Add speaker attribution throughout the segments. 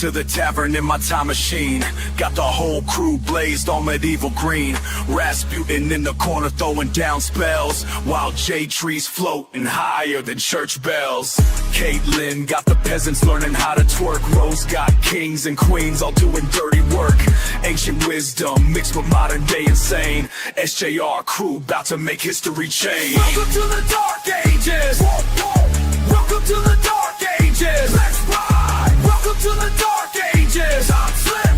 Speaker 1: to the tavern in my time machine. Got the whole crew blazed on medieval green. Rasputin in the corner throwing down spells, while jade trees floating higher than church bells. Caitlin got the peasants learning how to twerk. Rose got kings and queens all doing dirty work. Ancient wisdom mixed with modern day insane. SJR crew about to make history change. Welcome to the dark ages. Welcome to the dark ages. Let's ride. Welcome to the dark ages. Time slip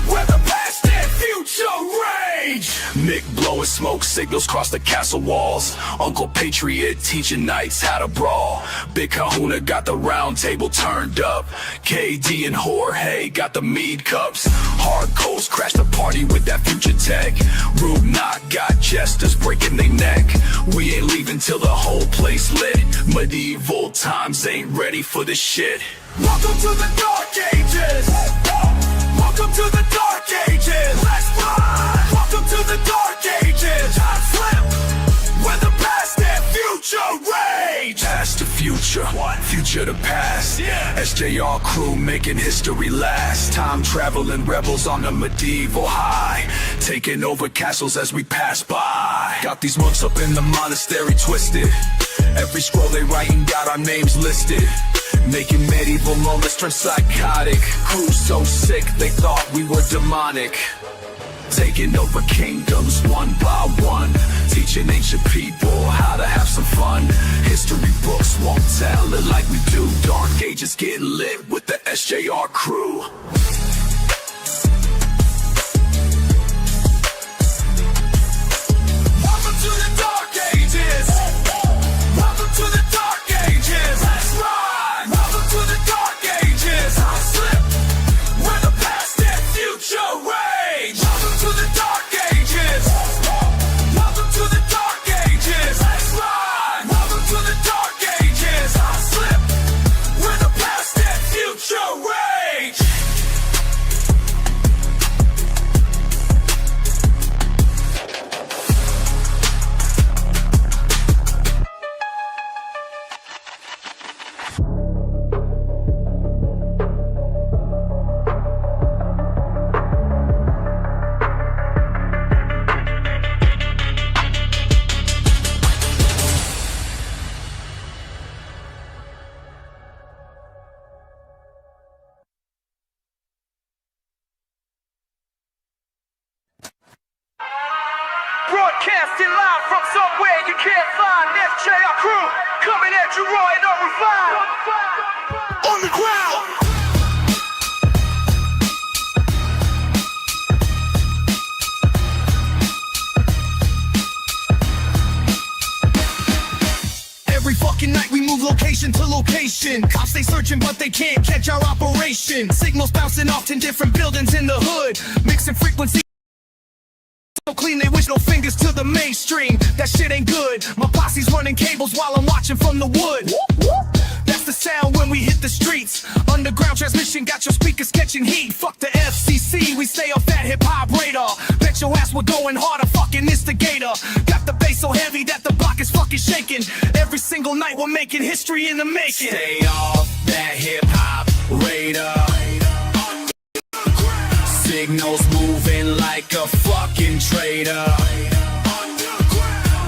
Speaker 1: where the past and future rage. Mick blowing smoke signals cross the castle walls. Uncle Patriot teaching knights how to brawl. Big Kahuna got the round table turned up. KD and Jorge got the mead cups. Hard Coast crashed the party with that future tech. Rube Knock got jesters breaking their neck. We ain't leaving till the whole place lit. Medieval times ain't ready for this shit. Welcome to the dark ages. Welcome to the dark ages. Let's ride. Welcome to the dark ages. Time slip where the past and future rage. Past to future, future to past. SJR crew making history last. Time traveling rebels on a medieval high, taking over castles as we pass by. Got these monks up in the monastery twisted. Every scroll they writing got our names listed. Making medieval moments turn psychotic. Crew so sick they thought we were demonic. Taking over kingdoms one by one. Teaching ancient people how to have some fun. History books won't tell it like we do. Dark ages getting lit with the SJR crew. Welcome to the dark ages. Welcome to the dark ages. Let's ride. Welcome to the dark ages. I'll slip where the past and future rage. Welcome to the dark ages. Welcome to the dark ages. Let's ride. Welcome to the dark ages. I'll slip where the past and future rage.
Speaker 2: Broadcasting live from somewhere you can't find. SJR crew coming at you raw and unrefined. On the ground.
Speaker 3: Every fucking night we move location to location. Cops they searching but they can't catch our operation. Signals bouncing off 10 different buildings in the hood. Mixing frequency so clean they wish no fingers to the mainstream. That shit ain't good. My posse's running cables while I'm watching from the wood. That's the sound when we hit the streets. Underground transmission got your speakers catching heat. Fuck the FCC, we stay off that hip-hop radar. Bet your ass we're going harder, fucking instigator. Got the bass so heavy that the block is fucking shaking. Every single night we're making history in the making.
Speaker 1: Stay off that hip-hop radar. Signals moving like a fucking traitor.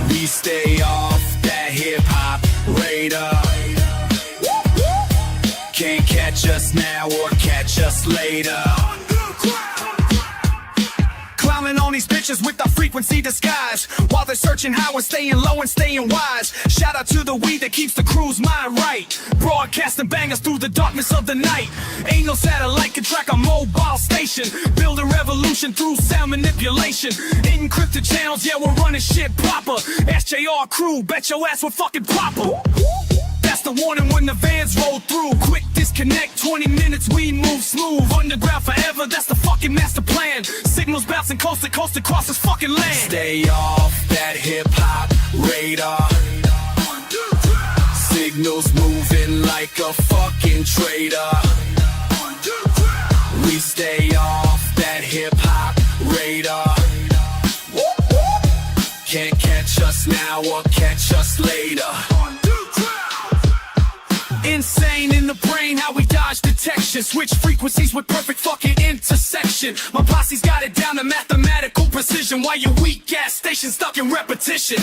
Speaker 1: We stay off that hip-hop radar. Can't catch us now or catch us later.
Speaker 3: Clowning on these bitches with our frequency disguise, while they're searching how we're staying low and staying wise. Shout out to the weed that keeps the crew's mind right. Broadcasting bangers through the darkness of the night. Ain't no satellite can track our mobile station. Build a revolution through sound manipulation. Encrypted channels, yeah, we're running shit proper. SJR crew, bet your ass we're fucking proper. That's the warning when the vans roll through. Quick disconnect, 20 minutes we move smooth. Underground forever, that's the fucking master plan. Signals bouncing coast to coast across this fucking land.
Speaker 1: Stay off that hip-hop radar. Signals moving like a fucking traitor. We stay off that hip-hop radar. Can't catch us now or catch us later.
Speaker 3: Insane in the brain, how we dodge detection. section. Switch frequencies with perfect fucking intersection. My posse's got it down to mathematical precision, while your weak ass station stuck in repetition.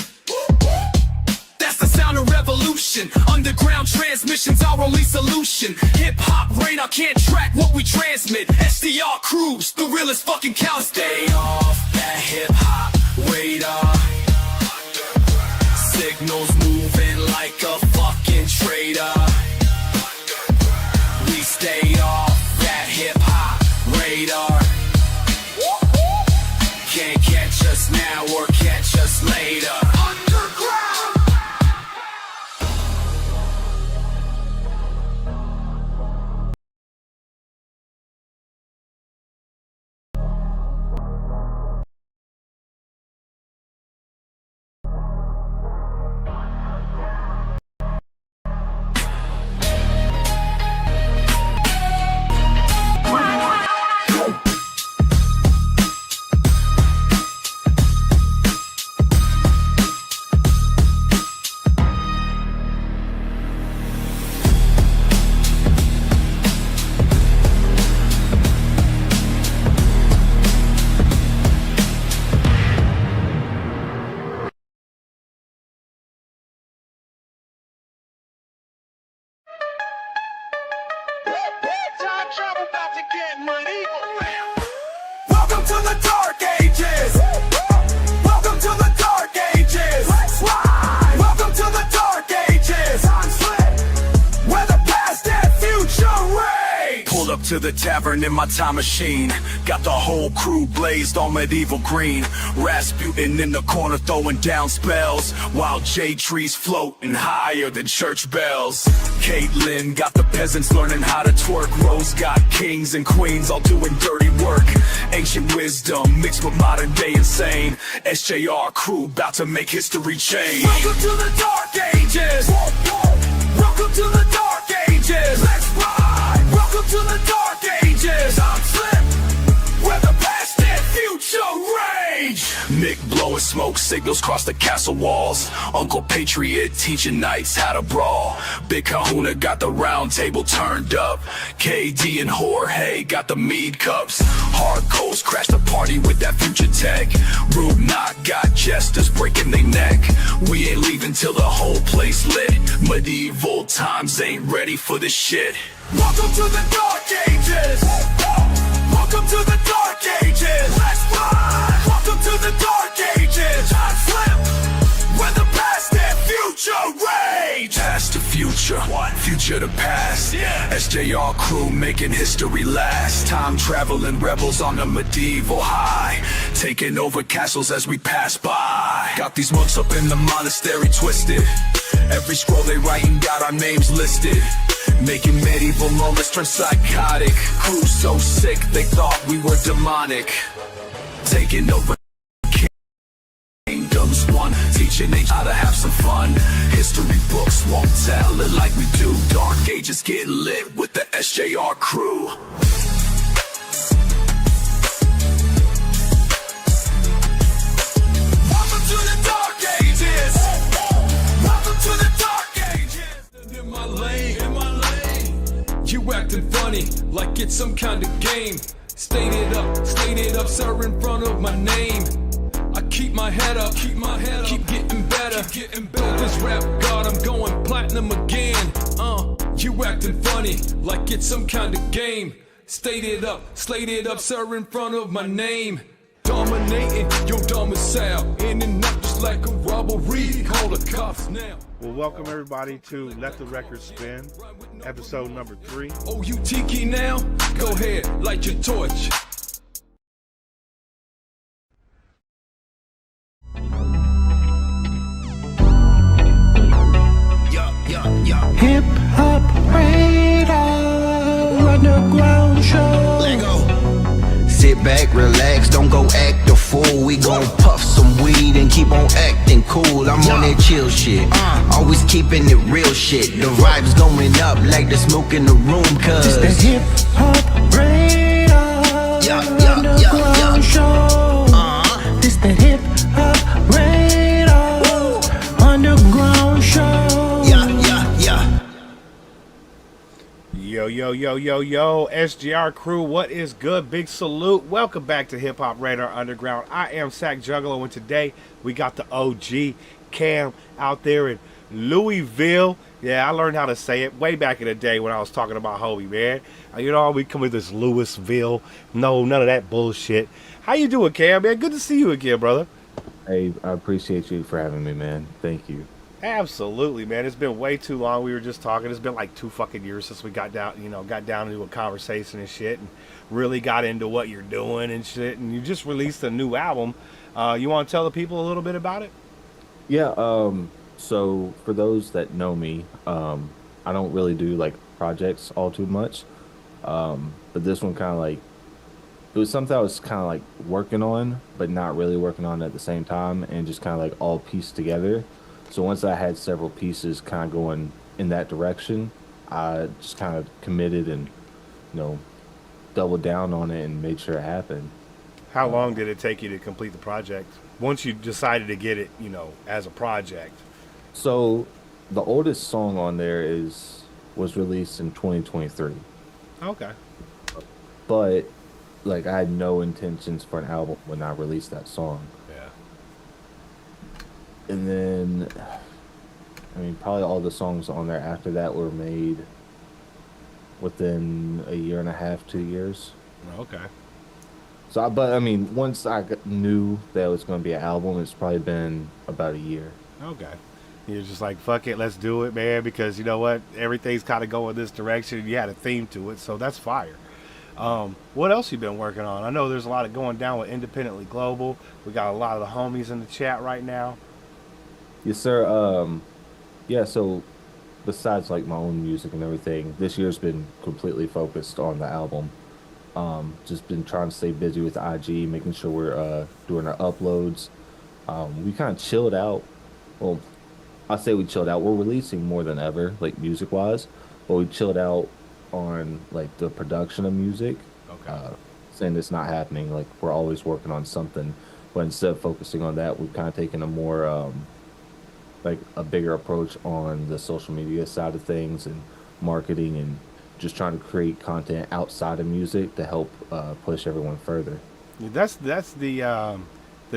Speaker 3: That's the sound of revolution. Underground transmissions, our only solution. Hip-hop radar can't track what we transmit. SDR crews, the realest fucking cow. Stay off that hip-hop radar. Signals moving like a fucking traitor. We stay off that hip-hop radar. Can't catch us now or catch us later.
Speaker 2: Time travel about to get medieval.
Speaker 3: Welcome to the dark ages. Welcome to the dark ages. Let's ride. Welcome to the dark ages. Time slip, where the past and future rage.
Speaker 1: Pulled up to the tavern in my time machine. Got the whole crew blazed on medieval green. Rasputin in the corner throwing down spells, while jade trees floating higher than church bells. Caitlin got the peasants learning how to twerk. Rose got kings and queens all doing dirty work. Ancient wisdom mixed with modern day insane. SJR crew about to make history change.
Speaker 3: Welcome to the dark ages. Welcome to the dark ages. Let's ride. Welcome to the dark ages. I'm slip, where the past and future rage.
Speaker 1: Mick blowing smoke signals cross the castle walls. Uncle Patriot teaching knights how to brawl. Big Kahuna got the round table turned up. KD and Jorge got the mead cups. Hardcore's crashed the party with that future tech. Rude Knock got jesters breaking their neck. We ain't leaving till the whole place lit. Medieval times ain't ready for this shit.
Speaker 3: Welcome to the dark ages. Welcome to the dark ages. Let's ride. Welcome to the dark ages. Time slip, where the past and future rage.
Speaker 1: Past to future, future to past. SJR crew making history last. Time traveling rebels on a medieval high, taking over castles as we pass by. Got these monks up in the monastery twisted. Every scroll they writing got our names listed. Making medieval moments turn psychotic. Crew so sick they thought we were demonic. Taking over kingdoms one, teaching age how to have some fun. History books won't tell it like we do. Dark ages get lit with the SJR crew.
Speaker 3: Welcome to the dark ages. Welcome to the dark ages.
Speaker 4: In my lane, you acting funny, like it's some kind of game. State it up, sir, in front of my name. I keep my head up, keep getting better. Built this rap god, I'm going platinum again. You acting funny, like it's some kind of game. State it up, sir, in front of my name. Dominating your domicile, in and out just like a robbery. Call the cops now.
Speaker 5: Well, welcome everybody to Let the Record Spin, episode number 3.
Speaker 4: Oh, you tiki now? Go ahead, light your torch.
Speaker 6: Hip Hop Radar Underground Show.
Speaker 7: Let go. Sit back, relax, don't go act a fool. We gon' puff some weed and keep on acting cool. I'm on that chill shit, always keeping it real shit. The vibes going up like the smoke in the room, cause
Speaker 6: It's the Hip Hop Radar Underground Show. It's the Hip Hop Radar Underground Show.
Speaker 5: Yo, yo, yo, yo, yo, SGR crew, what is good? Big salute. Welcome back to Hip Hop Radar Underground. I am Sack Juggalo, and today we got the OG Cam out there in Louisville. Yeah, I learned how to say it way back in the day when I was talking about Hobie, man. You know, we come with this Louisville. No, none of that bullshit. How you doing, Cam, man? Good to see you again, brother.
Speaker 8: Hey, I appreciate you for having me, man. Thank you.
Speaker 5: Absolutely, man. It's been way too long. We were just talking. It's been like 2 fucking years since we got down into a conversation and shit, and really got into what you're doing and shit. And you just released a new album. You want to tell the people a little bit about it?
Speaker 8: Yeah, so for those that know me, I don't really do like projects all too much. But this one kind of like it was something I was kind of like working on, but not really working on at the same time, and just kind of like all pieced together. So once I had several pieces kind of going in that direction, I just kind of committed and, doubled down on it and made sure it happened.
Speaker 5: How long did it take you to complete the project? Once you decided to get it, as a project.
Speaker 8: So the oldest song on there was released in 2023,
Speaker 5: Okay.
Speaker 8: but like I had no intentions for an album when I released that song.
Speaker 5: Yeah.
Speaker 8: And then, I mean, probably all the songs on there after that were made within a year and a half, 2 years.
Speaker 5: Okay.
Speaker 8: So, but I mean, once knew that it was going to be an album, it's probably been about a year.
Speaker 5: Okay. You're just like, fuck it, let's do it, man, because you know what? Everything's kind of going this direction. You had a theme to it, so that's fire. What else you been working on? I know there's a lot of going down with Independently Global. We got a lot of the homies in the chat right now.
Speaker 8: Yes, sir. Yeah, so besides like my own music and everything, this year's been completely focused on the album. Just been trying to stay busy with IG, making sure we're doing our uploads. We kind of chilled out. Well, I say we chilled out. We're releasing more than ever, like music wise, but we chilled out on like the production of music.
Speaker 5: Okay.
Speaker 8: Saying it's not happening. Like we're always working on something, but instead of focusing on that, we've kind of taken a more like a bigger approach on the social media side of things and marketing and just trying to create content outside of music to help push everyone further.
Speaker 5: That's the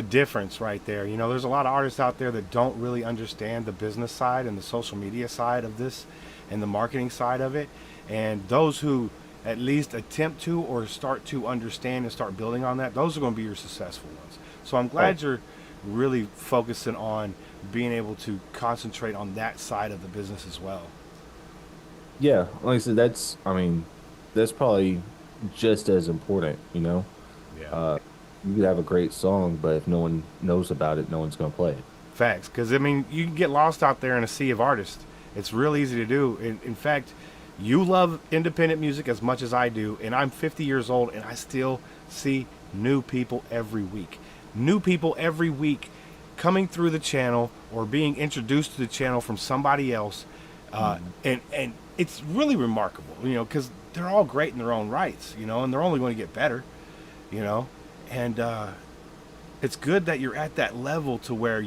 Speaker 5: difference right there. There's a lot of artists out there that don't really understand the business side and the social media side of this and the marketing side of it. And those who at least attempt to or start to understand and start building on that, those are going to be your successful ones. So I'm glad you're really focusing on being able to concentrate on that side of the business as well.
Speaker 8: Yeah, like I said, that's probably just as important,
Speaker 5: Yeah.
Speaker 8: You could have a great song, but if no one knows about it, no one's going to play it.
Speaker 5: Facts. Because, I mean, you can get lost out there in a sea of artists. It's real easy to do. In fact, you love independent music as much as I do, and I'm 50 years old, and I still see new people every week. New people every week coming through the channel or being introduced to the channel from somebody else. And it's really remarkable, because they're all great in their own rights, and they're only going to get better, and it's good that you're at that level to where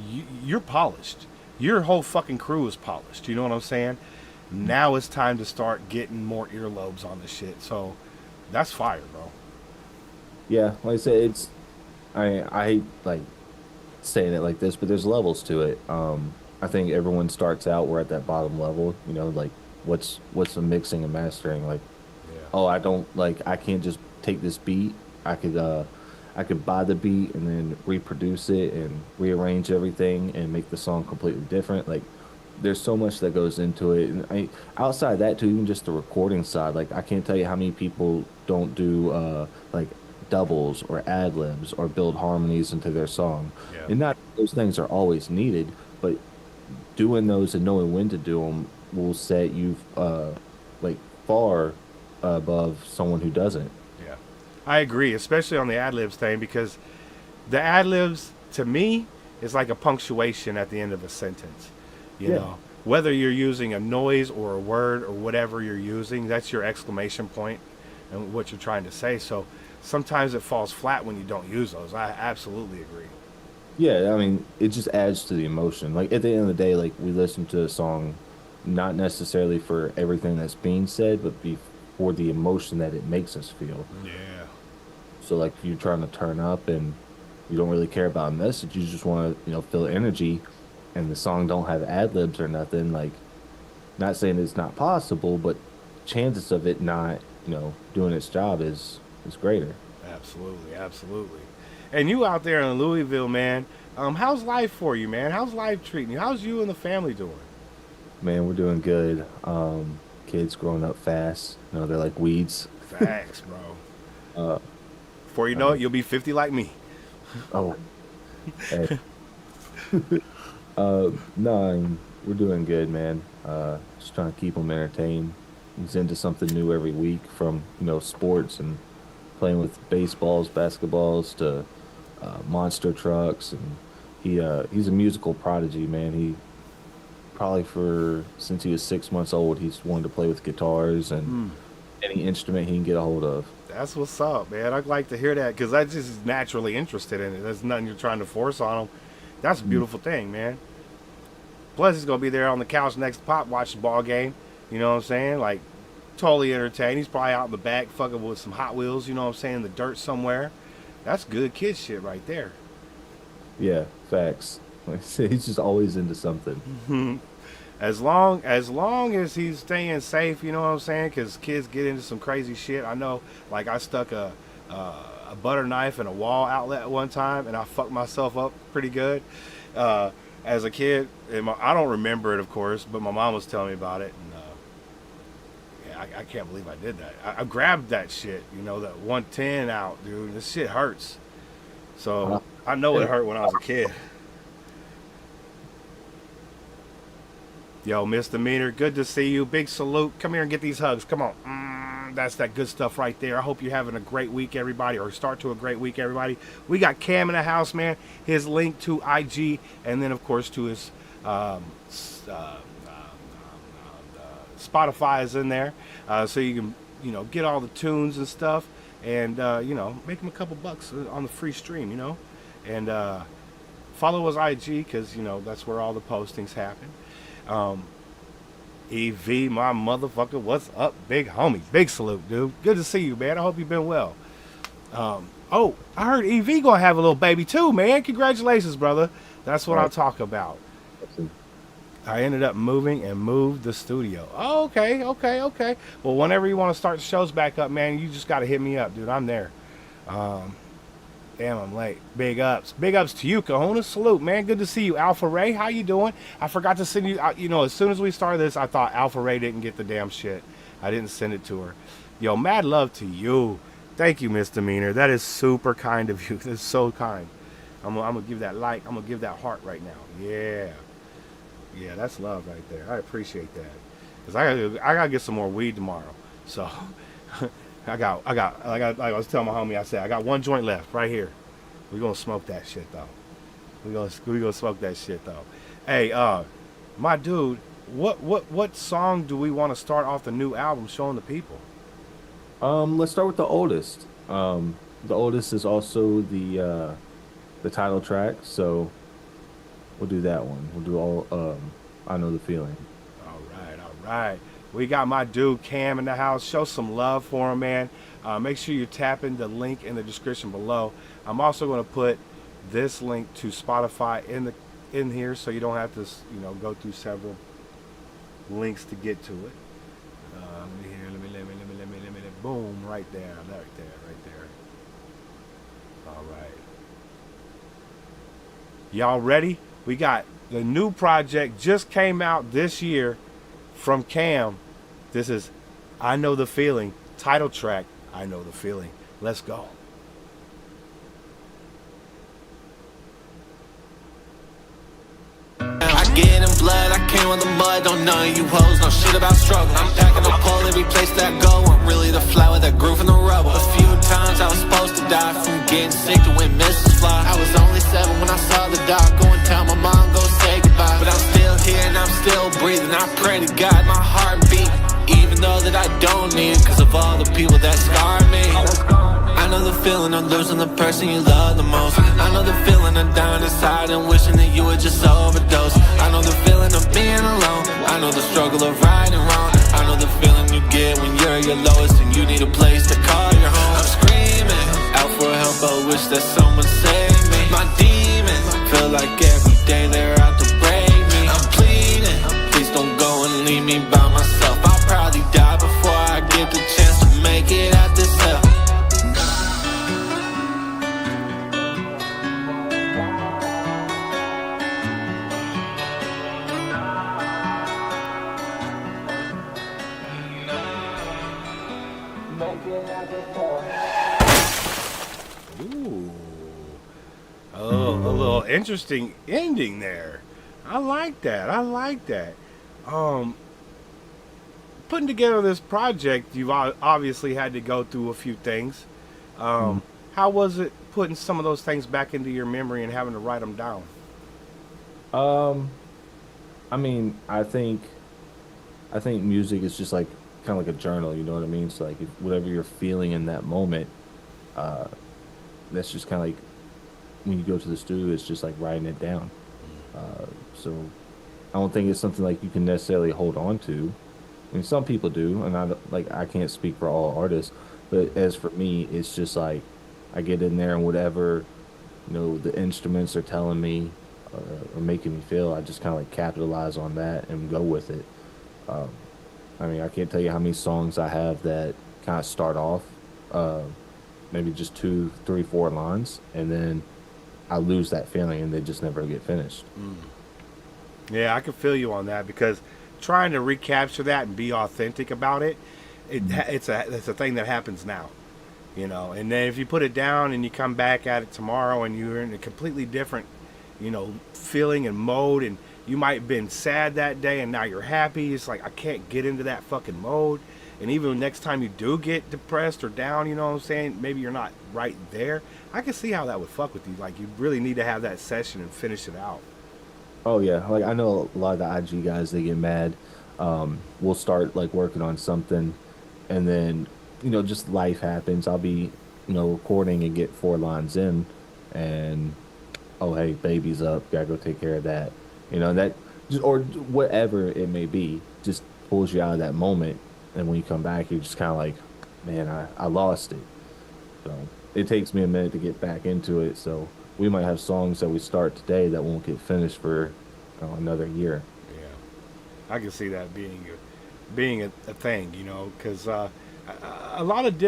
Speaker 5: you're polished. Your whole fucking crew is polished. You know what I'm saying? Now it's time to start getting more earlobes on the shit. So that's fire, bro.
Speaker 8: Yeah, like I said, I hate like saying it like this, but there's levels to it. I think everyone starts out, we're at that bottom level, like what's the mixing and mastering, like, oh, I can't just take this beat. I could buy the beat and then reproduce it and rearrange everything and make the song completely different. Like there's so much that goes into it. And outside of that too, even just the recording side, like I can't tell you how many people don't do like doubles or ad libs or build harmonies into their song.
Speaker 5: Yeah.
Speaker 8: And not those things are always needed, but doing those and knowing when to do them will set you like far above someone who doesn't.
Speaker 5: Yeah, I agree, especially on the ad libs thing, because the ad libs to me is like a punctuation at the end of a sentence. You know, whether you're using a noise or a word or whatever you're using, that's your exclamation point and what you're trying to say. So sometimes it falls flat when you don't use those. I absolutely agree.
Speaker 8: Yeah, I mean, it just adds to the emotion. Like at the end of the day, like we listen to a song not necessarily for everything that's being said, but for the emotion that it makes us feel.
Speaker 5: Yeah.
Speaker 8: So like if you're trying to turn up and you don't really care about a message, you just want to, you know, feel energy, and the song don't have ad libs or nothing, like, not saying it's not possible, but chances of it not, you know, doing its job is greater.
Speaker 5: Absolutely, absolutely. And you out there in Louisville, man, how's life for you, man? How's life treating you? How's you and the family doing?
Speaker 8: Man, we're doing good. Kids growing up fast. You know, they're like weeds.
Speaker 5: Facts, bro. Before you know it, you'll be 50 like me.
Speaker 8: Oh. Hey. No, I mean, we're doing good, man. Just trying to keep them entertained. He's into something new every week, from, you know, sports and playing with baseballs, basketballs, to monster trucks, and he's a musical prodigy, man. He probably since he was 6 months old, he's wanted to play with guitars and any instrument he can get a hold of.
Speaker 5: That's what's up, man. I'd like to hear that, because I just is naturally interested in it. There's nothing you're trying to force on him. That's a beautiful thing, man. Plus, he's going to be there on the couch next to Pop watching the ball game. You know what I'm saying? Like, totally entertained. He's probably out in the back fucking with some Hot Wheels, you know what I'm saying, in the dirt somewhere. That's good kid shit right there.
Speaker 8: Yeah, facts. Like I said, he's just always into something.
Speaker 5: As long as he's staying safe, you know what I'm saying? Because kids get into some crazy shit. I know, like, I stuck a butter knife in a wall outlet one time, and I fucked myself up pretty good as a kid. And I don't remember it, of course, but my mom was telling me about it, and yeah, I can't believe I did that. I grabbed that shit, you know, that 110 out, dude. This shit hurts. So I know it hurt when I was a kid. Yo, Misdemeanor, good to see you. Big salute. Come here and get these hugs. Come on. That's that good stuff right there. I hope you're having a great week, everybody, or start to a great week, everybody. We got Cam in the house, man. His link to IG, and then, of course, to his Spotify is in there, so you can, you know, get all the tunes and stuff, and you know, make him a couple bucks on the free stream, you know, and follow his IG, because, you know, that's where all the postings happen. EV, my motherfucker, what's up, big homie? Big salute, dude. Good to see you, man. I hope you've been well. Oh, I heard EV gonna have a little baby too, man. Congratulations, brother. That's what I'll talk about. I ended up moved the studio. Oh, okay. Well, whenever you want to start the shows back up, man, you just got to hit me up, dude. I'm there. Damn, I'm late. Big ups to you, Kahuna. Salute, man. Good to see you, Alpha Ray. How you doing? I forgot to send you. You know, as soon as we started this, I thought Alpha Ray didn't get the damn shit. I didn't send it to her. Yo, mad love to you. Thank you, Misdemeanor. That is super kind of you. That's so kind. I'm gonna give that like. I'm gonna give that heart right now. Yeah, that's love right there. I appreciate that. Cause I gotta get some more weed tomorrow. So. Like I was telling my homie, I said, I got one joint left right here. We're going to smoke that shit, though. We're gonna smoke that shit, though. Hey, my dude, what song do we want to start off the new album showing the people?
Speaker 8: Let's start with the oldest. The oldest is also the title track, so we'll do that one. We'll do all, I Know the Feeling.
Speaker 5: All right. We got my dude Cam in the house. Show some love for him, man. Make sure you're tapping the link in the description below. I'm also going to put this link to Spotify in here, so you don't have to, you know, go through several links to get to it. Let me. Boom, right there. All right. Y'all ready? We got the new project just came out this year from Cam. This is I Know the Feeling, title track, I Know the Feeling. Let's go.
Speaker 9: I get in blood, I came with the mud. Don't know you hoes, no shit about struggle. I'm packing a pole every place that I go. I'm really the flower that grew from the rubble. A few times I was supposed to die from getting sick to win Mrs. Fly. I was only 7 when I saw the doc. Go and tell my mom, go say goodbye. But I'm still here and I'm still breathing. I pray to God my heart beat, even though that I don't need it, cause of all the people that scarred me. I know the feeling of losing the person you love the most. I know the feeling of dying inside and wishing that you would just overdose. I know the feeling of being alone. I know the struggle of right and wrong. I know the feeling you get when you're are your lowest and you need a place to call your home. I'm screaming out for help, but wish that someone save me. My demons feel like every day they're out to break me. I'm pleading, please don't go and leave me by myself. I'll probably die before I get the chance to make it out this hell.
Speaker 5: Ooh. Oh, a little interesting ending there. I like that. I like that. Putting together this project, you've obviously had to go through a few things. How was it putting some of those things back into your memory and having to write them down?
Speaker 8: I mean, I think music is just like kind of like a journal, you know what I mean? So like whatever you're feeling in that moment, that's just kind of like when you go to the studio, it's just like writing it down. So I don't think it's something like you can necessarily hold on to. I mean, some people do, and I can't speak for all artists, but as for me, it's just like I get in there and whatever, the instruments are telling me or making me feel, I just kind of like capitalize on that and go with it. I mean, I can't tell you how many songs I have that kind of start off, maybe just 2, 3, 4 lines, and then I lose that feeling and they just never get finished.
Speaker 5: Yeah, I can feel you on that, because trying to recapture that and be authentic about it, it's a thing that happens now, and then if you put it down and you come back at it tomorrow and you're in a completely different, feeling and mode, and you might have been sad that day and now you're happy. It's like, I can't get into that fucking mode. And even next time you do get depressed or down, you know what I'm saying? Maybe you're not right there. I can see how that would fuck with you. Like, you really need to have that session and finish it out.
Speaker 8: Oh yeah, like I know a lot of the IG guys, they get mad. We'll start like working on something, and then just life happens. I'll be recording and get 4 lines in, and oh hey, baby's up, gotta go take care of that. That just, or whatever it may be, just pulls you out of that moment, and when you come back, you're just kind of like, man, I lost it. So it takes me a minute to get back into it. So we might have songs that we start today that won't get finished for another year.
Speaker 5: Yeah, I can see that being a thing, because a lot of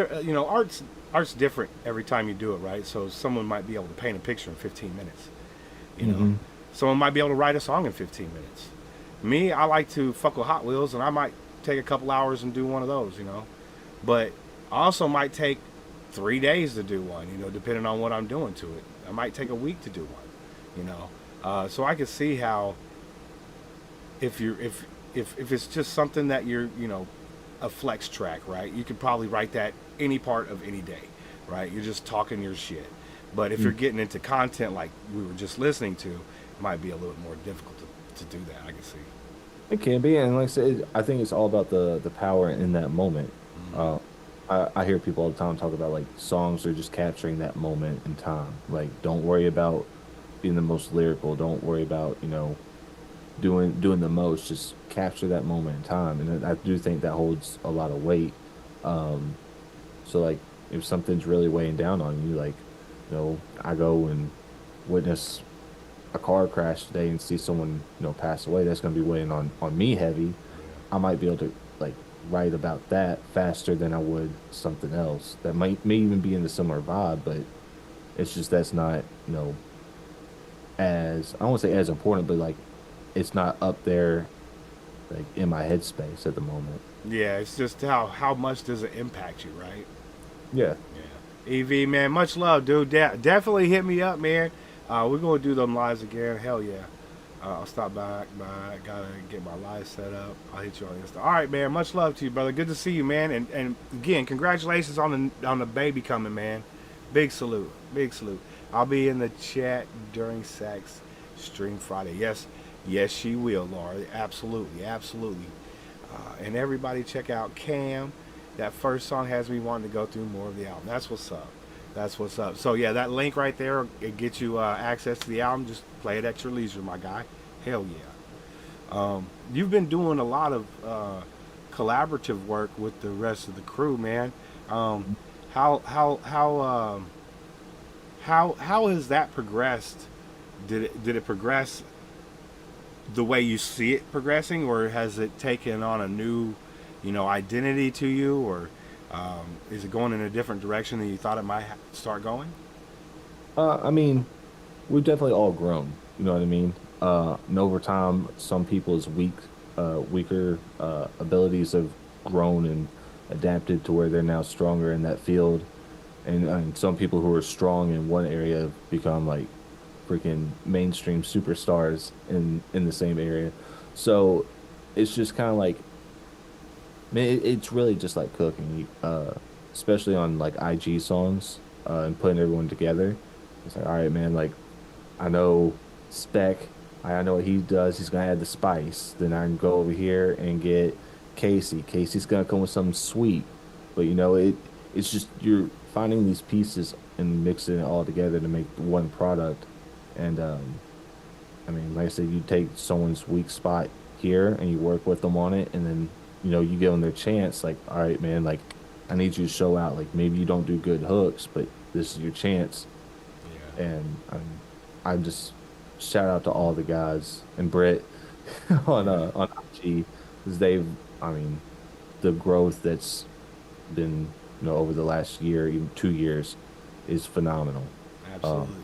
Speaker 5: art's different every time you do it, right? So someone might be able to paint a picture in 15 minutes, Someone might be able to write a song in 15 minutes. Me, I like to fuck with Hot Wheels, and I might take a couple hours and do one of those, But I also might take 3 days to do one, depending on what I'm doing to it. I might take a week to do one, So I can see how if it's just something that you're, a flex track, right? You could probably write that any part of any day, right? You're just talking your shit. But if you're getting into content like we were just listening to, it might be a little more difficult to do that. I can see.
Speaker 8: It can be, and like I said, I think it's all about the power in that moment. I hear people all the time talk about like songs are just capturing that moment in time. Like, don't worry about being the most lyrical. Don't worry about doing the most. Just capture that moment in time, and I do think that holds a lot of weight. So like, if something's really weighing down on you, like, I go and witness a car crash today and see someone pass away, that's going to be weighing on me heavy. I might be able to like write about that faster than I would something else that may even be in the similar vibe, but it's just that's not as, I don't want to say as important, but like it's not up there like in my headspace at the moment.
Speaker 5: Yeah, it's just how much does it impact you, right?
Speaker 8: Yeah.
Speaker 5: EV, man, much love, dude. Definitely hit me up, man. We're gonna do them lives again. Hell yeah. I'll stop by. Gotta get my live set up. I'll hit you on Insta. All right, man. Much love to you, brother. Good to see you, man. And again, congratulations on the baby coming, man. Big salute. Big salute. I'll be in the chat during Sax Stream Friday. Yes, she will, Laura. Absolutely. And everybody, check out KAM. That first song has me wanting to go through more of the album. That's what's up. So yeah, that link right there, it gets you access to the album. Just play it at your leisure, my guy. Hell yeah. You've been doing a lot of collaborative work with the rest of the crew, man. How has that progressed? Did it progress the way you see it progressing, or has it taken on a new, identity to you, or is it going in a different direction than you thought it might start going?
Speaker 8: I mean, we've definitely all grown. You know what I mean? And over time, some people's weaker abilities have grown and adapted to where they're now stronger in that field, and some people who are strong in one area have become like freaking mainstream superstars in the same area. So it's just kind of like, man, it's really just like cooking, especially on like IG songs, and putting everyone together. It's like, all right, man, like I know Spec, I know what he does. He's gonna add the spice. Then I can go over here and get Casey. Casey's gonna come with something sweet, but it's just you're finding these pieces and mixing it all together to make one product. And I mean, like I said, you take someone's weak spot here and you work with them on it, and then you give them their chance. Like, all right, man, like I need you to show out. Like maybe you don't do good hooks, but this is your chance. Yeah. And I'm just shout out to all the guys and Britt on IG, because I mean, the growth that's been over the last year, even 2 years, is phenomenal.
Speaker 5: Absolutely.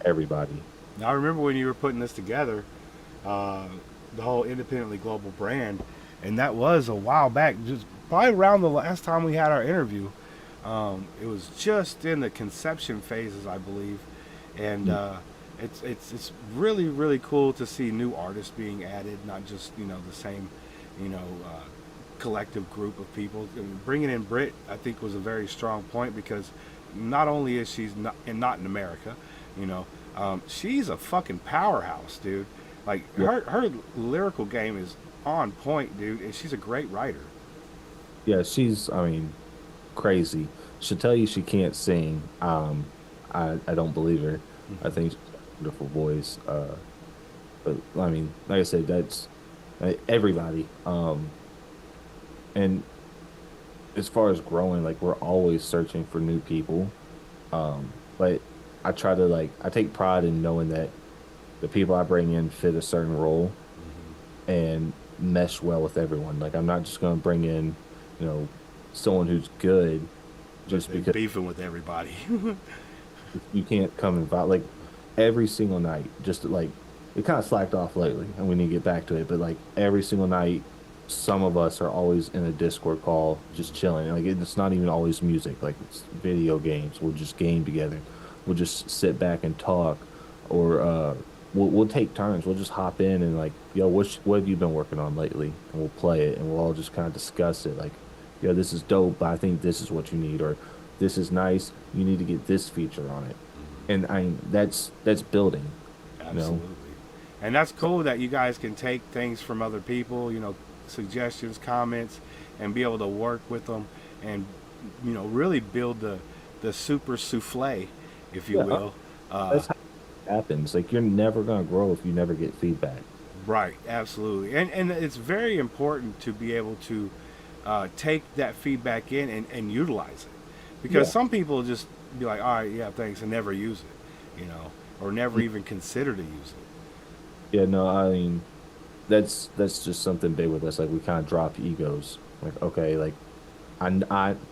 Speaker 8: Everybody.
Speaker 5: Now I remember when you were putting this together, the whole independently global brand, and that was a while back, just probably around the last time we had our interview. It was just in the conception phases, I believe, and it's really, really cool to see new artists being added, not just the same collective group of people. And bringing in Brit, I think, was a very strong point, because not only is she not in America, she's a fucking powerhouse, dude. Like her lyrical game is on point, dude, and she's a great writer.
Speaker 8: Yeah, she's, I mean, crazy. She'll tell you she can't sing. I don't believe her. I think she's got a beautiful voice. But I mean, like I said, that's everybody. And as far as growing, like we're always searching for new people. But I try to I take pride in knowing that the people I bring in fit a certain role and mesh well with everyone. Like I'm not just going to bring in, someone who's good just because
Speaker 5: beefing with everybody.
Speaker 8: you can't come and like every single night. Just like it kind of slacked off lately, and we need to get back to it. But like every single night, some of us are always in a Discord call, just chilling. Like it's not even always music. Like it's video games. We'll just game together. We'll just sit back and talk, or we'll take turns. We'll just hop in and like, yo, what have you been working on lately? And we'll play it, and we'll all just kind of discuss it. Like, yo, this is dope, but I think this is what you need, or this is nice. You need to get this feature on it. And that's building.
Speaker 5: Absolutely. And that's cool that you guys can take things from other people, suggestions, comments, and be able to work with them, and really build the super souffle, if you will.
Speaker 8: That's how it happens. Like you're never gonna grow if you never get feedback.
Speaker 5: Right, absolutely. And it's very important to be able to take that feedback in and utilize it, because some people just be like, all right, yeah, thanks, and never use it, or never even consider to use it.
Speaker 8: Yeah, no, I mean, that's just something big with us. Like we kind of drop egos. Like, okay, like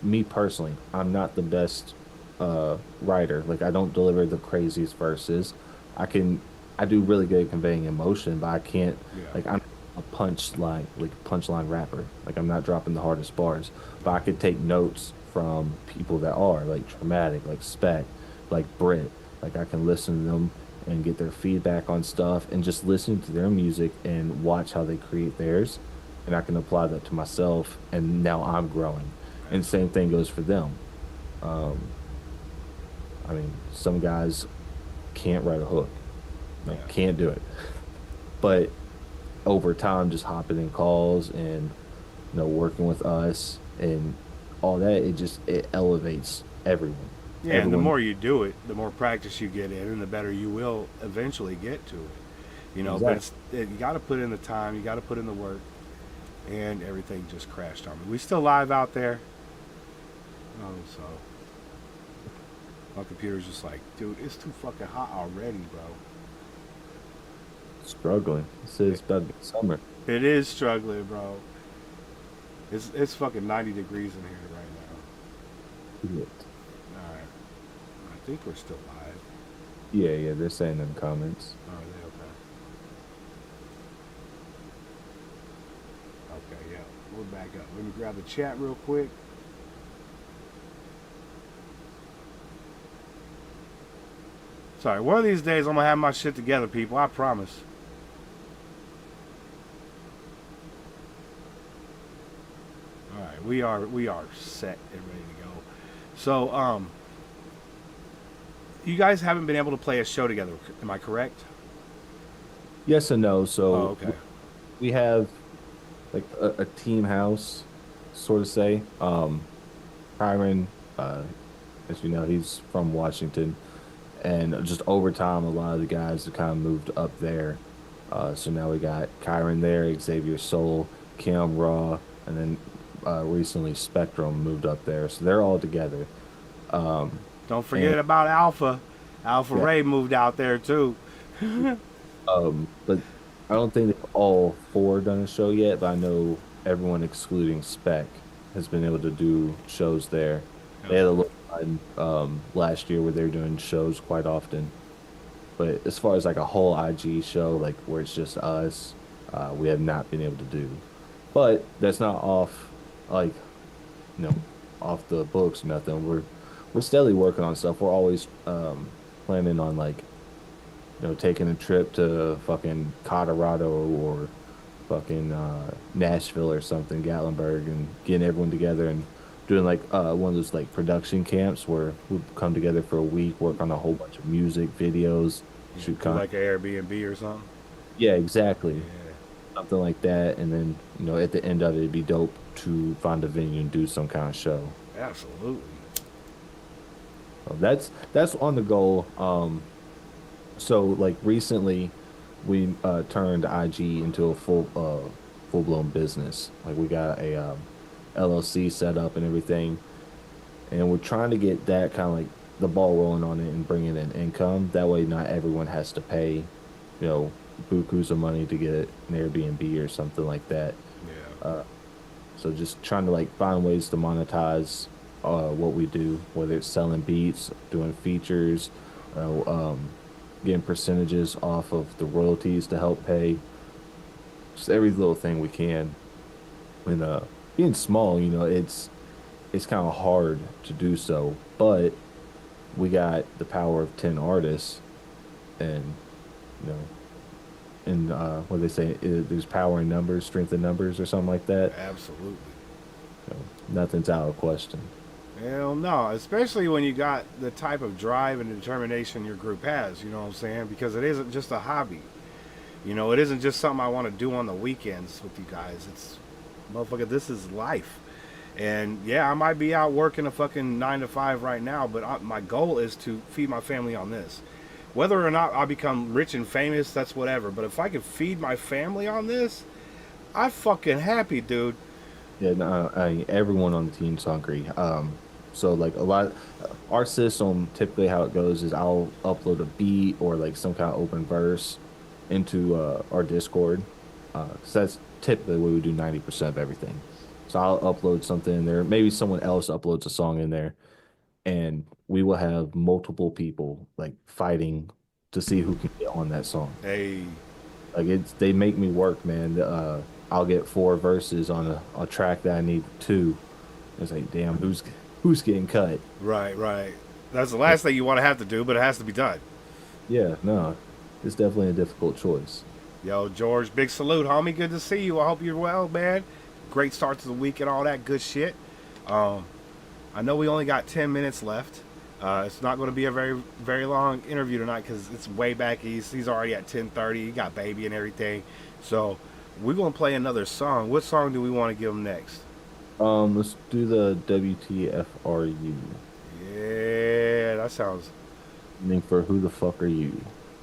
Speaker 8: me personally, I'm not the best writer. Like I don't deliver the craziest verses. I do really good at conveying emotion, but I can't. Like I'm a punchline rapper. Like I'm not dropping the hardest bars, but I could take notes from people that are like dramatic, like Spec, like Brit. Like I can listen to them and get their feedback on stuff, and just listen to their music and watch how they create theirs, and I can apply that to myself, and now I'm growing. And same thing goes for them. I mean, some guys can't write a hook, can't do it, but over time, just hopping in calls and working with us and all that, it elevates everyone.
Speaker 5: Yeah, and the more you do it, the more practice you get in, and the better you will eventually get to it.
Speaker 8: Exactly.
Speaker 5: But you got to put in the time, you got to put in the work. and everything just crashed on me. We still live out there. So my computer's just like, dude, it's too fucking hot already, bro.
Speaker 8: Struggling. It says it's about to be summer.
Speaker 5: It is struggling, bro. It's fucking 90 degrees in here right now.
Speaker 8: Shit.
Speaker 5: All right, I think we're still live.
Speaker 8: Yeah, they're saying in the comments.
Speaker 5: Are they okay? Okay, yeah, we're back up. Let me grab the chat real quick. Sorry, one of these days I'm gonna have my shit together, people. I promise. All right, we are set and ready to go. So, you guys haven't been able to play a show together, am I correct?
Speaker 8: Yes and no. So
Speaker 5: Okay.
Speaker 8: we have like a team house, sort of say. Kyron, as you know, he's from Washington, and just over time, a lot of the guys have kind of moved up there. So now we got Kyron there, Xavier Soul, Kim Raw, and then recently Spectrum moved up there. So they're all together.
Speaker 5: Don't forget about Alpha. Alpha Ray moved out there too.
Speaker 8: But I don't think they've all four done a show yet, but I know everyone excluding Spec has been able to do shows there. They had a little time last year where they were doing shows quite often. But as far as like a whole IG show, like where it's just us, we have not been able to do. But that's not off, like, off the books or nothing. We're steadily working on stuff. We're always planning on like, taking a trip to fucking Colorado or fucking Nashville or something, Gatlinburg, and getting everyone together and doing like one of those like production camps where we come together for a week, work on a whole bunch of music, videos, shoot
Speaker 5: Like an Airbnb or something.
Speaker 8: Yeah, exactly.
Speaker 5: Yeah.
Speaker 8: Something like that, and then at the end of it, it'd be dope to find a venue and do some kind of show.
Speaker 5: Absolutely.
Speaker 8: So that's on the goal. So like recently, we turned IG into a full blown business. Like we got a LLC set up and everything, and we're trying to get that kind of like the ball rolling on it and bringing in income. That way, not everyone has to pay, bukus of money to get an Airbnb or something like that.
Speaker 5: Yeah.
Speaker 8: So just trying to like find ways to monetize what we do, whether it's selling beats, doing features, getting percentages off of the royalties to help pay. Just every little thing we can. And being small, it's kind of hard to do so, but we got the power of 10 artists, and and what they say, there's power in numbers, strength in numbers, or something like that.
Speaker 5: Absolutely.
Speaker 8: Nothing's out of question.
Speaker 5: Hell no, especially when you got the type of drive and determination your group has, you know what I'm saying? Because it isn't just a hobby. It isn't just something I want to do on the weekends with you guys. It's, motherfucker, this is life. And yeah, I might be out working a fucking 9 to 5 right now, but my goal is to feed my family on this. Whether or not I become rich and famous, that's whatever. But if I can feed my family on this, I'm fucking happy, dude.
Speaker 8: Yeah, no, everyone on the team's hungry. So like our system, typically how it goes is I'll upload a beat or like some kind of open verse into our Discord. So that's typically where we do 90% of everything. So I'll upload something in there. Maybe someone else uploads a song in there, and we will have multiple people like fighting to see who can get on that song.
Speaker 5: Hey.
Speaker 8: Like they make me work, man. I'll get 4 verses on a track that I need 2. It's like, damn, who's getting cut?
Speaker 5: Right. That's the last thing you want to have to do, but it has to be done.
Speaker 8: Yeah, no, it's definitely a difficult choice.
Speaker 5: Yo, George, big salute, homie. Good to see you. I hope you're well, man. Great start to the week and all that good shit. I know we only got 10 minutes left. It's not going to be a very, very long interview tonight because it's way back east. He's already at 10:30. He got baby and everything. So we're going to play another song. What song do we want to give him next?
Speaker 8: Let's do the WTFRU.
Speaker 5: Yeah, that sounds...
Speaker 8: Meaning for Who the Fuck Are You?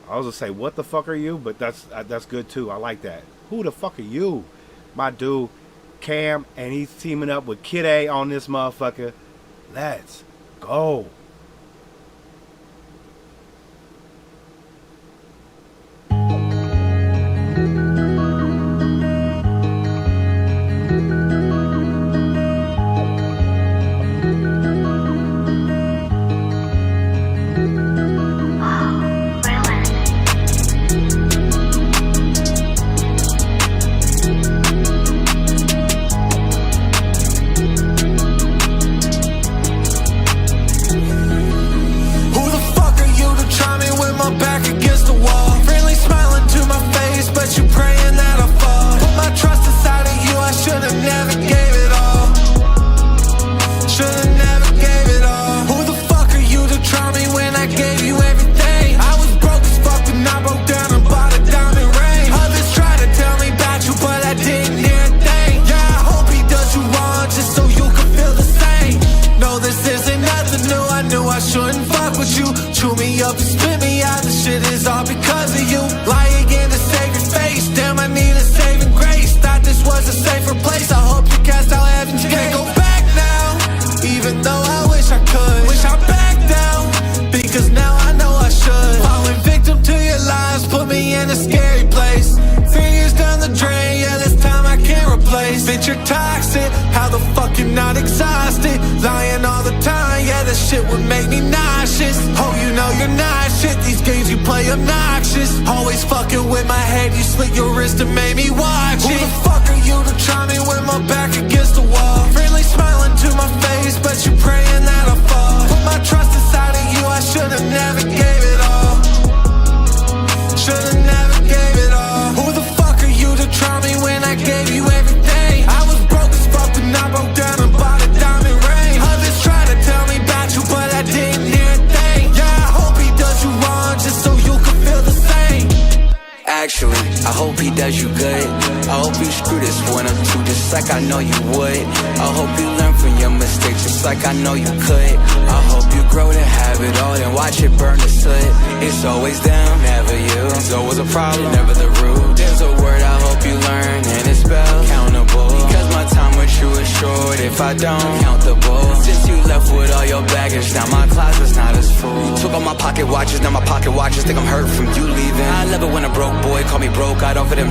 Speaker 5: I was going to say, what the fuck are you? But that's good too. I like that. Who the fuck are you? My dude, Cam, and he's teaming up with Kid A on this motherfucker. Let's go.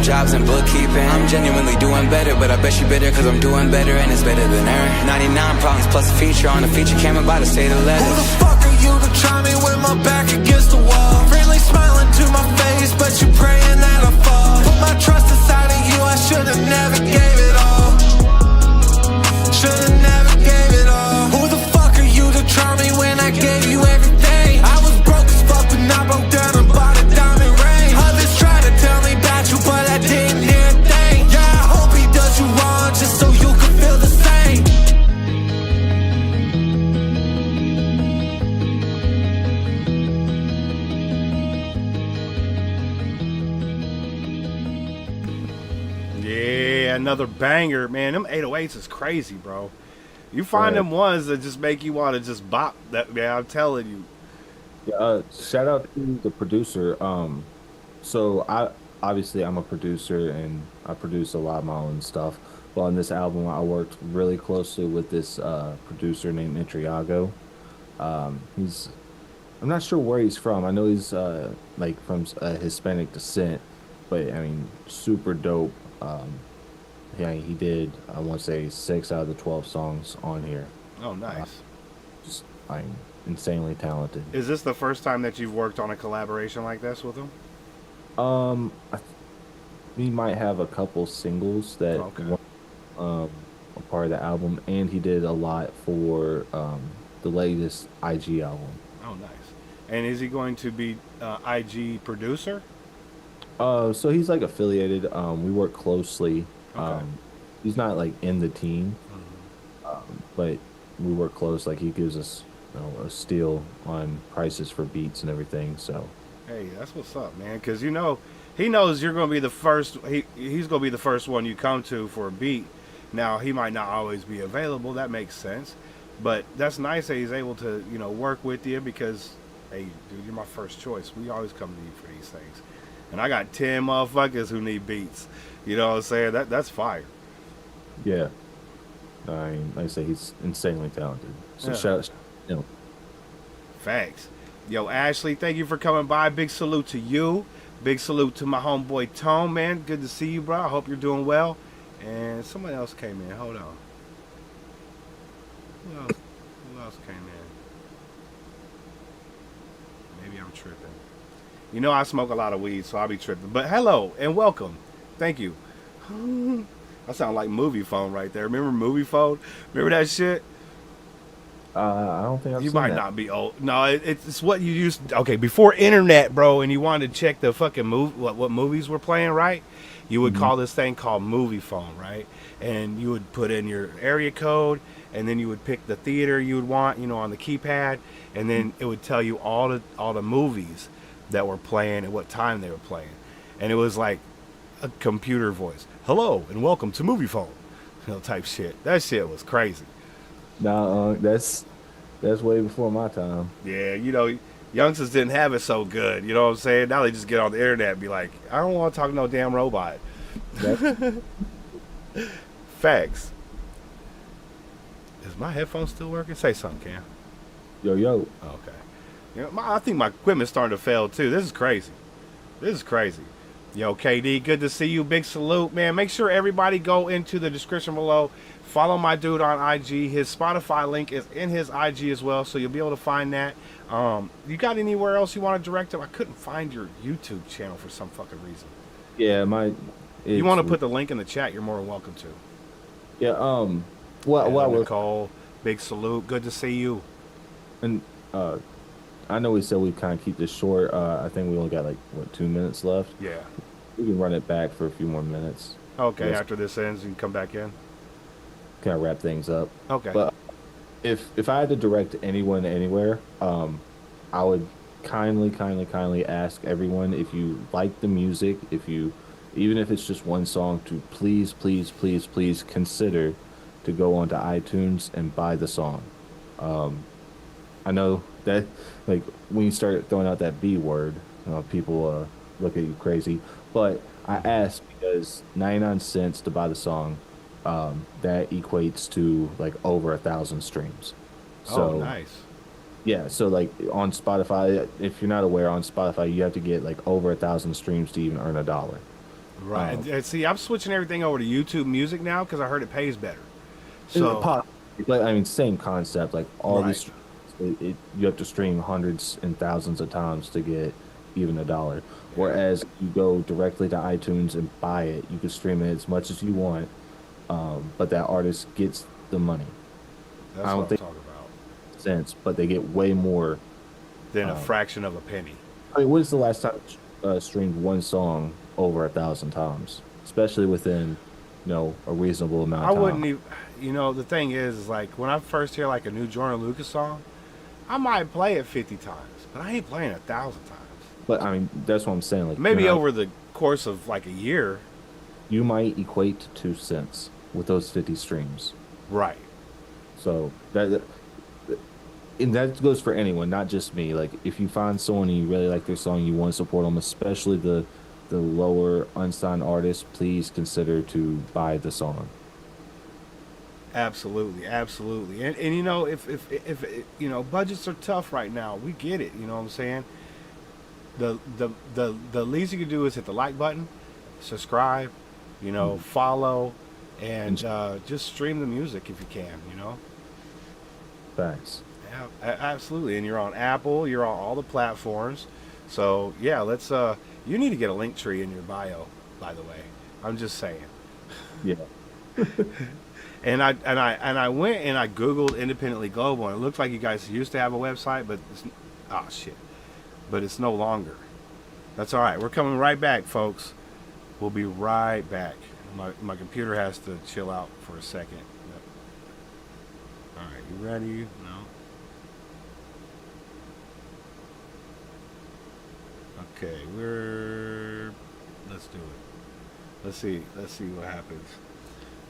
Speaker 10: Jobs and bookkeeping. I'm genuinely doing better, but I bet you better cause I'm doing better and it's better than her. 99 problems plus a feature on a feature cam about to say the letters.
Speaker 9: Who the fuck are you to try me with my back against the wall? Friendly smiling to my face, but you praying that I fall. Put my trust inside of you, I should've never gave it all. Should've never gave it all. Who the fuck are you to try me when I gave you everything? I was broke as fuck, but I broke down and bought a diamond ring. Others try to tell me about you, but I didn't hear a thing. Yeah, I hope he does you wrong just so you can feel the same.
Speaker 5: Yeah, another banger, man. Them 808s is crazy, bro. You find them ones that just make you want to just bop. That, man, I'm telling you.
Speaker 8: Yeah, shout out to the producer. So obviously I'm a producer and I produce a lot of my own stuff. But on this album, I worked really closely with this producer named Intriago. I'm not sure where he's from. I know he's like from Hispanic descent, but I mean, super dope. Yeah, he did, I want to say 6 out of the 12 songs on here.
Speaker 5: Oh, nice.
Speaker 8: Just, I'm insanely talented.
Speaker 5: Is this the first time that you've worked on a collaboration like this with him?
Speaker 8: He might have a couple singles that were a part of the album, and he did a lot for the latest IG album.
Speaker 5: Oh, nice. And is he going to be IG producer?
Speaker 8: So he's like affiliated. We work closely.
Speaker 5: Okay.
Speaker 8: He's not like in the team, but we work close. Like he gives us, a steal on prices for beats and everything. So.
Speaker 5: Hey, that's what's up, man. Because he knows you're going to be the first. He's going to be the first one you come to for a beat. Now he might not always be available. That makes sense, but that's nice that he's able to work with you because, hey, dude, you're my first choice. We always come to you for these things, and I got 10 motherfuckers who need beats. You know what I'm saying? That's fire.
Speaker 8: Yeah. I mean, like I say, he's insanely talented. So
Speaker 5: Yeah.
Speaker 8: shout, you know,
Speaker 5: Facts. Yo, Ashley, thank you for coming by. Big salute to you. Big salute to my homeboy Tone, man. Good to see you, bro. I hope you're doing well. And someone else came in. Hold on. Who else came in? Maybe I'm tripping. You know I smoke a lot of weed, so I'll be tripping. But hello and welcome. Thank you. I sound like Movie Phone right there. Remember Movie Phone? Remember that shit?
Speaker 8: I don't think I've
Speaker 5: You
Speaker 8: seen
Speaker 5: might
Speaker 8: that.
Speaker 5: not be old. No, it's what you used. Okay, before internet, bro, and you wanted to check the fucking movie, what movies were playing, right? You would call this thing called Movie Phone, right? And you would put in your area code, and then you would pick the theater you would want, you know, on the keypad, and then it would tell you all the movies that were playing and what time they were playing, and it was like a computer voice. Hello and welcome to Movie Phone, you know, type shit. That shit was crazy.
Speaker 8: No, that's way before my time.
Speaker 5: Yeah, you know, youngsters didn't have it so good. You know what I'm saying? Now they just get on the internet and be like, I don't want to talk to no damn robot.
Speaker 8: That's,
Speaker 5: Facts. Is my headphones still working? Say something, Cam.
Speaker 8: yo.
Speaker 5: Okay. You know, I think my equipment's starting to fail too. This is crazy. Yo, KD, good to see you. Big salute, man. Make sure everybody go into the description below. Follow my dude on IG. His Spotify link is in his IG as well, so you'll be able to find that. You got anywhere else you want to direct him? I couldn't find your YouTube channel for some fucking reason.
Speaker 8: Yeah,
Speaker 5: You want to put the link in the chat? You're more than welcome to.
Speaker 8: Yeah. Well, I was,
Speaker 5: Nicole, big salute. Good to see you.
Speaker 8: and I know we said we kind of keep this short. I think we only got like 2 minutes left.
Speaker 5: Yeah.
Speaker 8: We can run it back for a few more minutes.
Speaker 5: Okay.
Speaker 8: Yes.
Speaker 5: After this ends, you can come back in.
Speaker 8: Kind of wrap things up.
Speaker 5: Okay.
Speaker 8: But if I had to direct anyone anywhere, I would kindly ask everyone, if you like the music, even if it's just one song, to please consider to go onto iTunes and buy the song. I know that, like, when you start throwing out that B word, people look at you crazy. But I ask because 99 cents to buy the song, that equates to like over 1,000 streams. So,
Speaker 5: oh, nice.
Speaker 8: yeah, so like on Spotify, if you're not aware, on Spotify you have to get like over 1,000 streams to even earn $1.
Speaker 5: Right. And see, I'm switching everything over to YouTube Music now because I heard it pays better. So,
Speaker 8: Like, I mean, same concept. Like all
Speaker 5: Right.
Speaker 8: these, you have to stream hundreds and thousands of times to get even $1. Whereas you go directly to iTunes and buy it, you can stream it as much as you want, but that artist gets the money.
Speaker 5: that's
Speaker 8: I don't
Speaker 5: what I'm
Speaker 8: think
Speaker 5: talking about.
Speaker 8: sense, but they get way more.
Speaker 5: Then a fraction of a penny.
Speaker 8: I mean, when's the last time streamed one song over 1,000 times, especially within, a reasonable amount of
Speaker 5: I
Speaker 8: time?
Speaker 5: wouldn't even, the thing is like when I first hear like a new Jordan Lucas song, I might play it 50 times, but I ain't playing 1,000 times.
Speaker 8: But I mean, that's what I'm saying. Like,
Speaker 5: Maybe
Speaker 8: you're not-
Speaker 5: over the course of like a year.
Speaker 8: you might equate to 2 cents with those 50 streams.
Speaker 5: Right.
Speaker 8: So and that goes for anyone, not just me. Like, if you find someone and you really like their song, you want to support them, especially the lower unsigned artists, please consider to buy the song.
Speaker 5: Absolutely, absolutely. And if budgets are tough right now, we get it. You know what I'm saying? The least you can do is hit the like button, subscribe, follow, and just stream the music if you can.
Speaker 8: Thanks.
Speaker 5: Yeah, absolutely. And you're on Apple, you're on all the platforms. So yeah, let's. You need to get a link tree in your bio. By the way, I'm just saying.
Speaker 8: Yeah.
Speaker 5: And I went and I Googled Independently Global, and it looks like you guys used to have a website, but it's no longer. That's all right. We're coming right back, folks. We'll be right back. My computer has to chill out for a second. All right, you ready? No. Okay, let's do it. Let's see what happens.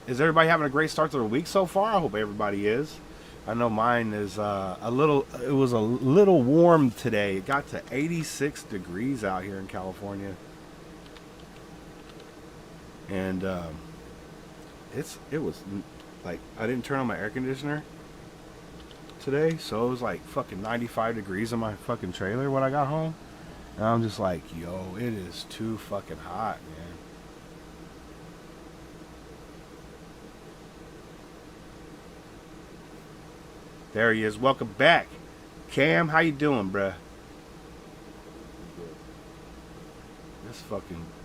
Speaker 5: Is everybody having a great start to the week so far? I hope everybody is. I know mine is it was a little warm today. It got to 86 degrees out here in California. And it was like I didn't turn on my air conditioner today, so it was like fucking 95 degrees in my fucking trailer when I got home. And I'm just like, yo, it is too fucking hot, man. There he is. Welcome back. Cam, how you doing, bruh?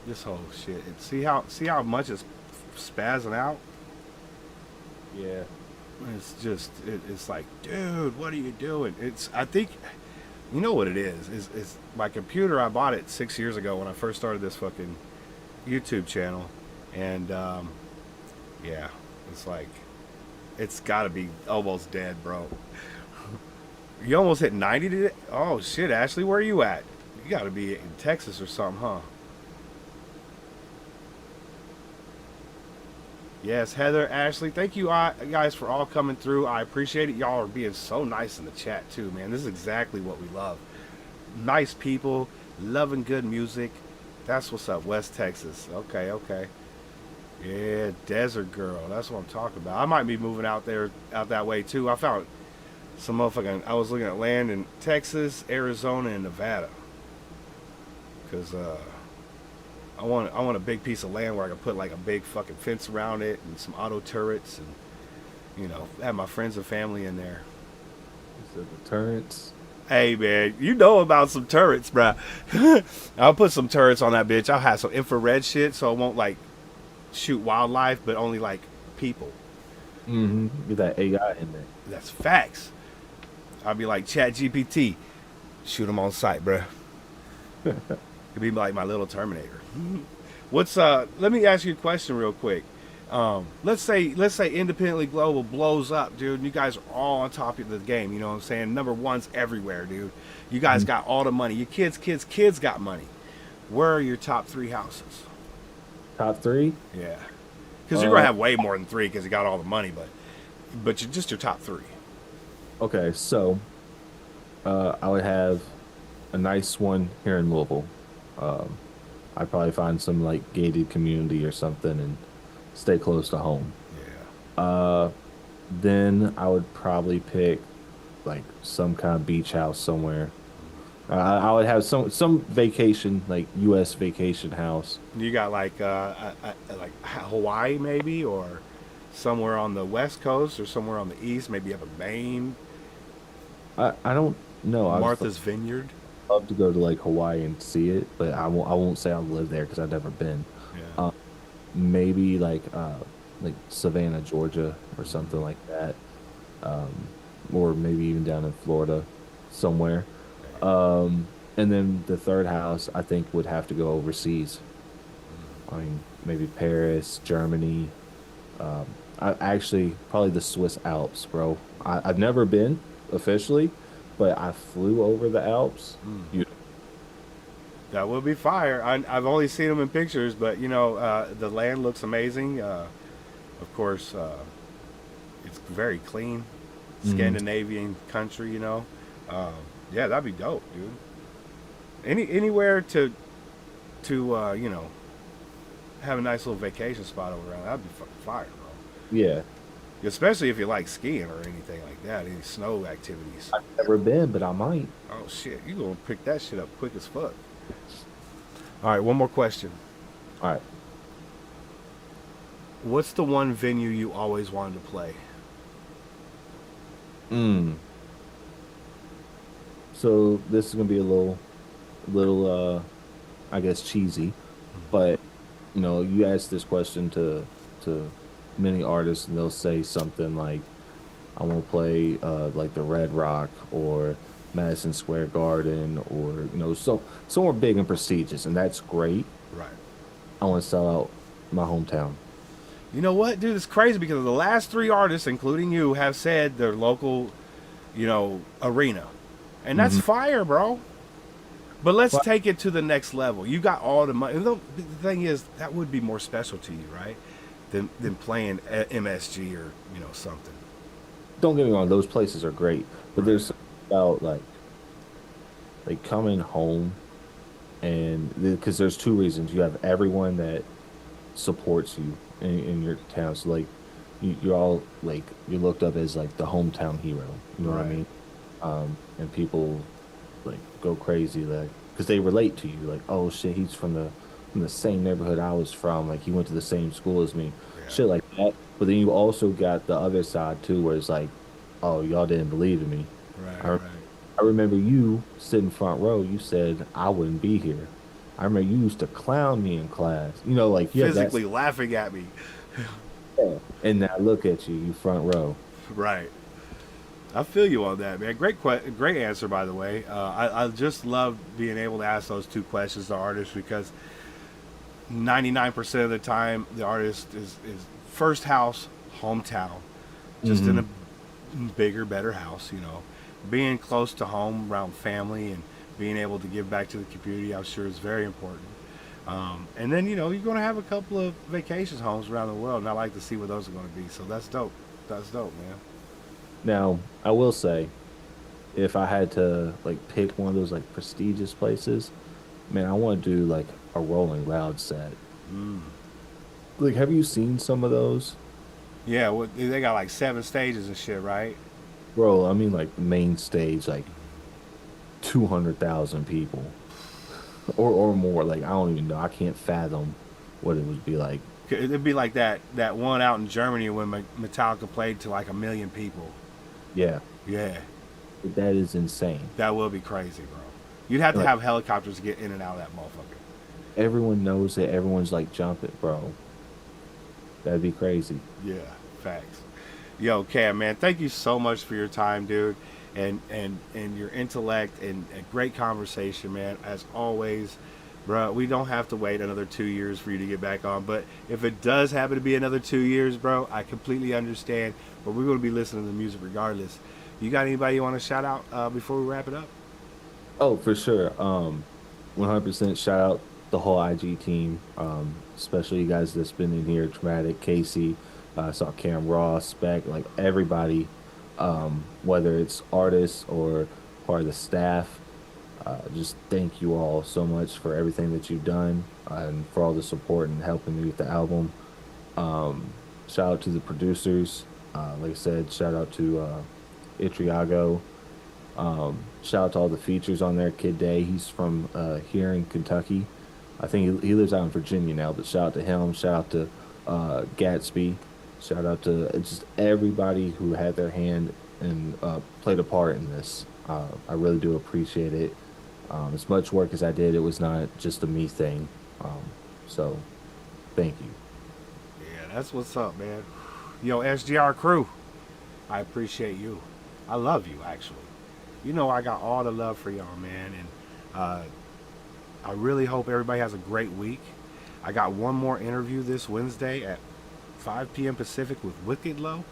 Speaker 5: This whole shit. See how much it's spazzing out?
Speaker 8: Yeah.
Speaker 5: It's just, it's like, dude, what are you doing? I think, you know what it is? It's my computer, I bought it 6 years ago when I first started this fucking YouTube channel. And, yeah, it's like, it's gotta be almost dead, bro. You almost hit 90 today? Oh, shit, Ashley, where are you at? You gotta be in Texas or something, huh? Yes, Heather, Ashley, thank you guys for all coming through. I appreciate it. Y'all are being so nice in the chat too, man. This is exactly what we love. Nice people, loving good music. That's what's up, West Texas. Okay, okay. Yeah, Desert Girl. That's what I'm talking about. I might be moving out that way too. I found some motherfucking, I was looking at land in Texas, Arizona, and Nevada. Cause I want a big piece of land where I can put like a big fucking fence around it and some auto turrets and, you know, have my friends and family in there.
Speaker 8: So the turrets.
Speaker 5: Hey man, you know about some turrets, bruh. I'll put some turrets on that bitch. I'll have some infrared shit so it won't like shoot wildlife, but only like people.
Speaker 8: Mm-hmm. Get that AI in there.
Speaker 5: That's facts. I'll be like Chat GPT, shoot them on sight, bruh. It'd be like my little Terminator. Let me ask you a question real quick. Let's say Independently Global blows up, dude, and you guys are all on top of the game, you know what I'm saying? Number one's everywhere, dude. You guys got all the money. Your kids got money. Where are your top 3 houses?
Speaker 8: Top 3?
Speaker 5: Yeah. Because you're going to have way more than 3 because you got all the money, but you're just your top 3.
Speaker 8: Okay, so I would have a nice one here in Louisville. I'd probably find some like gated community or something and stay close to home.
Speaker 5: Yeah.
Speaker 8: Then I would probably pick like some kind of beach house somewhere. I would have some vacation, like U.S. vacation house.
Speaker 5: You got like Hawaii maybe, or somewhere on the West Coast, or somewhere on the East, maybe up in Maine.
Speaker 8: I don't know.
Speaker 5: Martha's Vineyard.
Speaker 8: Love to go to like Hawaii and see it, but I won't say I'll live there because I've never been.
Speaker 5: Yeah.
Speaker 8: Maybe like Savannah, Georgia, or something like that, or maybe even down in Florida, somewhere. And then the third house I think would have to go overseas. I mean, maybe Paris, Germany. I actually probably the Swiss Alps, bro. I've never been officially, but I flew over the Alps.
Speaker 5: That would be fire. I've only seen them in pictures, but you know, the land looks amazing. Of course, it's very clean, Scandinavian country. You know, yeah, that'd be dope, dude. Anywhere to you know, have a nice little vacation spot over around. That'd be fucking fire, bro.
Speaker 8: Yeah.
Speaker 5: Especially if you like skiing or anything like that, any snow activities.
Speaker 8: I've never been, but I might.
Speaker 5: Oh shit, you gonna pick that shit up quick as fuck. All right, one more question.
Speaker 8: All right.
Speaker 5: What's the one venue you always wanted to play?
Speaker 8: So this is gonna be a little, I guess cheesy, but you know, you ask this question to many artists, and they'll say something like, "I want to play like the Red Rock or Madison Square Garden, or you know, somewhere big and prestigious," and that's great.
Speaker 5: Right.
Speaker 8: I want to sell out my hometown.
Speaker 5: You know what, dude? It's crazy because the last 3 artists, including you, have said their local, you know, arena, and that's fire, bro. But let's take it to the next level. You got all the money. The thing is, that would be more special to you, right? Than playing at MSG or, you know, something.
Speaker 8: Don't get me wrong; those places are great, but there's something about like coming home, and because there's 2 reasons: you have everyone that supports you in your town. So like, you're all like you're looked up as like the hometown hero. You know what I
Speaker 5: Right.
Speaker 8: mean? And people like go crazy like because they relate to you. Like, oh shit, he's from the same neighborhood I was from. Like he went to the same school as me.
Speaker 5: Yeah.
Speaker 8: Shit like that. But then you also got the other side too, where it's like, oh, y'all didn't believe in me.
Speaker 5: Right.
Speaker 8: I,
Speaker 5: Right.
Speaker 8: I remember you sitting front row. You said I wouldn't be here. I remember you used to clown me in class. You know, like yeah, that's
Speaker 5: Physically laughing at me.
Speaker 8: and now look at you, you front row.
Speaker 5: Right. I feel you on that, man. Great answer, by the way. I just love being able to ask those two questions to artists because 99% of the time the artist is first house, hometown, just in a bigger, better house. You know, being close to home, around family, and being able to give back to the community, I'm sure is very important. And then you're going to have a couple of vacation homes around the world, and I like to see what those are going to be. So that's dope. That's dope, man.
Speaker 8: Now, I will say, if I had to like pick one of those like prestigious places, man, I want to do like a Rolling Loud set. Like, have you seen some of those?
Speaker 5: Yeah, well, they got like 7 stages and shit, right?
Speaker 8: Bro, I mean like the main stage, like 200,000 people or more. Like I don't even know. I can't fathom what it would be like.
Speaker 5: It'd be like that one out in Germany when Metallica played to like 1 million people.
Speaker 8: Yeah,
Speaker 5: Yeah,
Speaker 8: that is insane.
Speaker 5: that will be crazy, bro. You'd have to
Speaker 8: Like-
Speaker 5: have helicopters to get in and out of that motherfucker.
Speaker 8: Everyone knows it. Everyone's like jumping, bro. That'd be crazy.
Speaker 5: Yeah, facts. Yo, Cam, man, thank you so much for your time, dude, and your intellect and a great conversation, man. As always, bro, we don't have to wait another 2 years for you to get back on, but if it does happen to be another 2 years, bro, I completely understand. But we're going to be listening to the music regardless. You got anybody you want to shout out before we wrap it up?
Speaker 8: Oh, for sure. 100% shout out the whole IG team, especially you guys that's been in here, Dramatic, Casey, saw Cam Ross, Spec, like everybody, whether it's artists or part of the staff. Just thank you all so much for everything that you've done and for all the support and helping me with the album. Shout out to the producers. Like I said, shout out to Itriago. Shout out to all the features on there. Kid Day, he's from here in Kentucky. I think he lives out in Virginia now, but shout out to him. Shout out to Gatsby. Shout out to just everybody who had their hand and played a part in this. I really do appreciate it. As much work as I did, it was not just a me thing. So, thank you.
Speaker 5: Yeah, that's what's up, man. Yo, SGR crew, I appreciate you. I love you, actually. You know I got all the love for y'all, man, and I really hope everybody has a great week. I got one more interview this Wednesday at 5 p.m. Pacific with Wicked Low.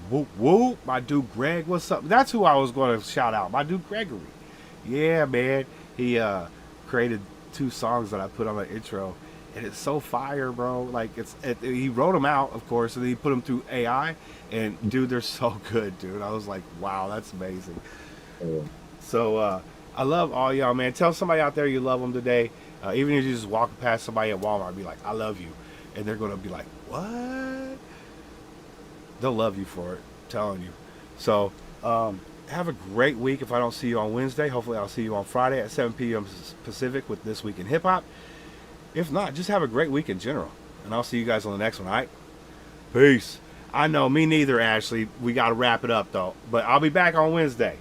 Speaker 5: Whoop, whoop. My dude Greg, what's up? That's who I was going to shout out. My dude Gregory. Yeah, man. He created 2 songs that I put on the intro. And it's so fire, bro. Like, he wrote them out, of course, and then he put them through AI. And, dude, they're so good, dude. I was like, wow, that's amazing. So, I love all y'all, man. Tell somebody out there you love them today. Even if you just walk past somebody at Walmart, be like, I love you. And they're going to be like, what? They'll love you for it. I'm telling you. So, have a great week. If I don't see you on Wednesday, hopefully I'll see you on Friday at 7 p.m. Pacific with This Week in Hip Hop. If not, just have a great week in general. And I'll see you guys on the next one, all right? Peace. I know, me neither, Ashley. We got to wrap it up, though. But I'll be back on Wednesday.